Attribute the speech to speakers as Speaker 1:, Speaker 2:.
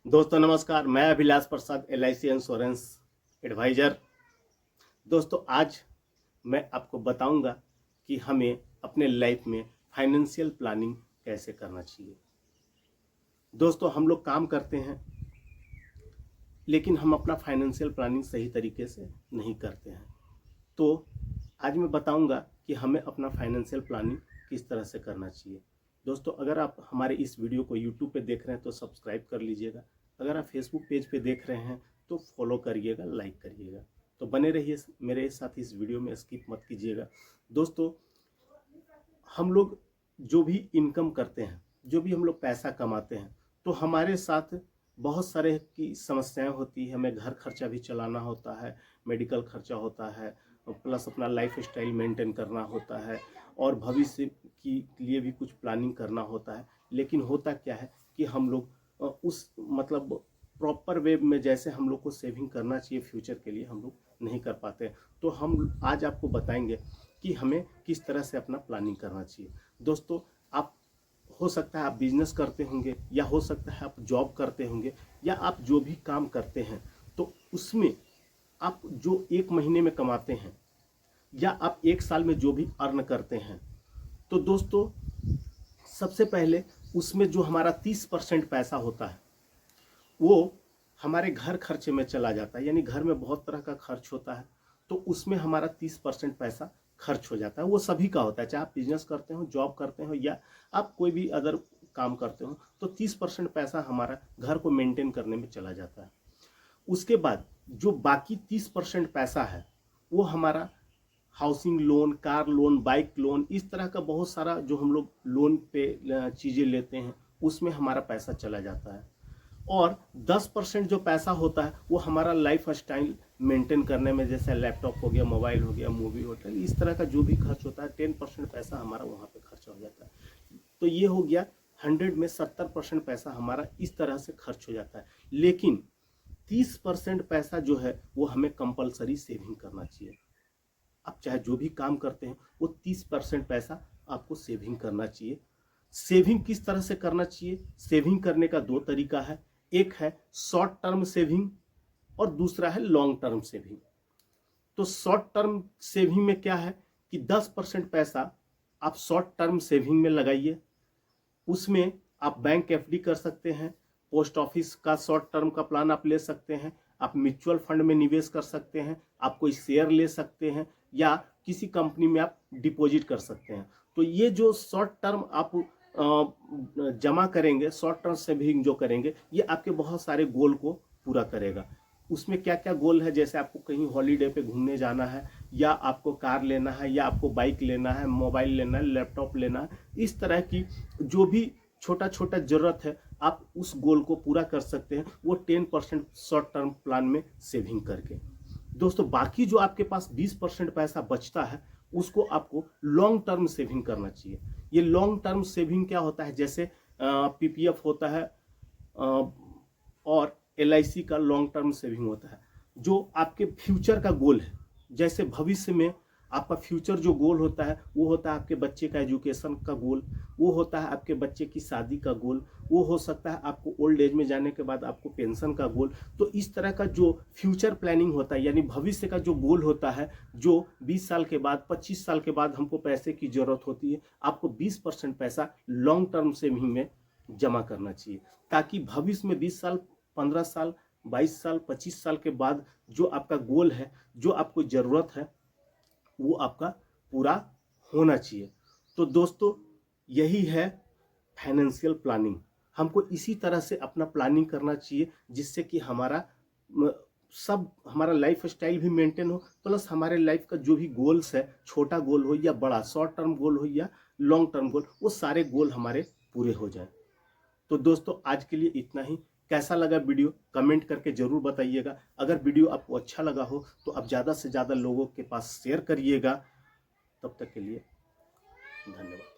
Speaker 1: दोस्तों नमस्कार, मैं अभिलाष प्रसाद LIC इंश्योरेंस एडवाइज़र। दोस्तों आज मैं आपको बताऊंगा कि हमें अपने लाइफ में फाइनेंशियल प्लानिंग कैसे करना चाहिए। दोस्तों हम लोग काम करते हैं लेकिन हम अपना फाइनेंशियल प्लानिंग सही तरीके से नहीं करते हैं। तो आज मैं बताऊंगा कि हमें अपना फाइनेंशियल प्लानिंग किस तरह से करना चाहिए। दोस्तों अगर आप हमारे इस वीडियो को यूट्यूब पे देख रहे हैं तो सब्सक्राइब कर लीजिएगा। अगर आप फेसबुक पेज पे देख रहे हैं तो फॉलो करिएगा, लाइक करिएगा। तो बने रहिए मेरे साथ इस वीडियो में, स्किप मत कीजिएगा। दोस्तों हम लोग जो भी इनकम करते हैं, जो भी हम लोग पैसा कमाते हैं, तो हमारे साथ बहुत सारे की समस्याएं होती है। हमें घर खर्चा भी चलाना होता है, मेडिकल खर्चा होता है, प्लस अपना लाइफ स्टाइल मेंटेन करना होता है और भविष्य के लिए भी कुछ प्लानिंग करना होता है। लेकिन होता क्या है कि हम लोग उस मतलब प्रॉपर वे में जैसे हम लोग को सेविंग करना चाहिए फ्यूचर के लिए, हम लोग नहीं कर पाते। तो हम आज आपको बताएंगे कि हमें किस तरह से अपना प्लानिंग करना चाहिए। दोस्तों आप हो सकता है आप बिजनेस करते होंगे, या हो सकता है आप जॉब करते होंगे, या आप जो भी काम करते हैं तो उसमें आप जो एक महीने में कमाते हैं या आप एक साल में जो भी अर्न करते हैं, तो दोस्तों सबसे पहले उसमें जो हमारा 30% पैसा होता है वो हमारे घर खर्चे में चला जाता है। यानी घर में बहुत तरह का खर्च होता है, तो उसमें हमारा 30% पैसा खर्च हो जाता है। वो सभी का होता है, चाहे आप बिजनेस करते हो, जॉब करते हो, या आप कोई भी अदर काम करते हो, तो 30% पैसा हमारा घर को मेंटेन करने में चला जाता है। उसके बाद जो बाकी 30% पैसा है वो हमारा housing loan, car loan, bike loan, इस तरह का बहुत सारा जो हम लोग लोन पे चीज़ें लेते हैं उसमें हमारा पैसा चला जाता है। और 10% जो पैसा होता है वो हमारा लाइफ स्टाइल मेंटेन करने में, जैसे लैपटॉप हो गया, मोबाइल हो गया, मूवी, होटल, इस तरह का जो भी खर्च होता है 10% पैसा हमारा वहाँ पे खर्च हो जाता है। तो ये हो गया 100 में 70% पैसा हमारा इस तरह से खर्च हो जाता है। लेकिन 30% पैसा जो है वो हमें कंपलसरी सेविंग करना चाहिए। आप चाहे जो भी काम करते हैं वो 30% पैसा आपको सेविंग करना चाहिए। सेविंग किस तरह से करना चाहिए? सेविंग करने का दो तरीका है, एक है शॉर्ट टर्म सेविंग और दूसरा है लॉन्ग टर्म सेविंग। तो शॉर्ट टर्म सेविंग में क्या है कि 10% पैसा आप शॉर्ट टर्म सेविंग में लगाइए। उसमें आप बैंक FD कर सकते हैं, पोस्ट ऑफिस का शॉर्ट टर्म का प्लान आप ले सकते हैं, आप म्यूचुअल फंड में निवेश कर सकते हैं, आप कोई शेयर ले सकते हैं, या किसी कंपनी में आप डिपॉजिट कर सकते हैं। तो ये जो शॉर्ट टर्म आप जमा करेंगे, शॉर्ट टर्म सेविंग जो करेंगे, ये आपके बहुत सारे गोल को पूरा करेगा। उसमें क्या क्या गोल है, जैसे आपको कहीं हॉलीडे पे घूमने जाना है, या आपको कार लेना है, या आपको बाइक लेना है, मोबाइल लेना है, लैपटॉप लेना है, इस तरह की जो भी छोटा छोटा जरूरत है आप उस गोल को पूरा कर सकते हैं, वो 10% शॉर्ट टर्म प्लान में सेविंग करके। दोस्तों बाकी जो आपके पास 20% पैसा बचता है उसको आपको लॉन्ग टर्म सेविंग करना चाहिए। ये लॉन्ग टर्म सेविंग क्या होता है, जैसे PPF होता है और LIC का लॉन्ग टर्म सेविंग होता है, जो आपके फ्यूचर का गोल है। जैसे भविष्य में आपका फ्यूचर जो गोल होता है वो होता है आपके बच्चे का एजुकेशन का गोल, वो होता है आपके बच्चे की शादी का गोल, वो हो सकता है आपको ओल्ड एज में जाने के बाद आपको पेंशन का गोल। तो इस तरह का जो फ्यूचर प्लानिंग होता है, यानी भविष्य का जो गोल होता है, जो 20 साल के बाद, 25 साल के बाद हमको पैसे की जरूरत होती है, आपको 20% पैसा लॉन्ग टर्म सेविंग में जमा करना चाहिए, ताकि भविष्य में 20 साल, 15 साल, 22 साल, 25 साल के बाद जो आपका गोल है, जो आपको जरूरत है, वो आपका पूरा होना चाहिए। तो दोस्तों यही है फाइनेंशियल प्लानिंग। हमको इसी तरह से अपना प्लानिंग करना चाहिए जिससे कि हमारा सब हमारा लाइफ स्टाइल भी मेंटेन हो, प्लस हमारे लाइफ का जो भी गोल्स है, छोटा गोल हो या बड़ा, शॉर्ट टर्म गोल हो या लॉन्ग टर्म गोल, वो सारे गोल हमारे पूरे हो जाएं। तो दोस्तों आज के लिए इतना ही। कैसा लगा वीडियो कमेंट करके जरूर बताइएगा। अगर वीडियो आपको अच्छा लगा हो तो आप ज़्यादा से ज़्यादा लोगों के पास शेयर करिएगा। तब तक के लिए धन्यवाद।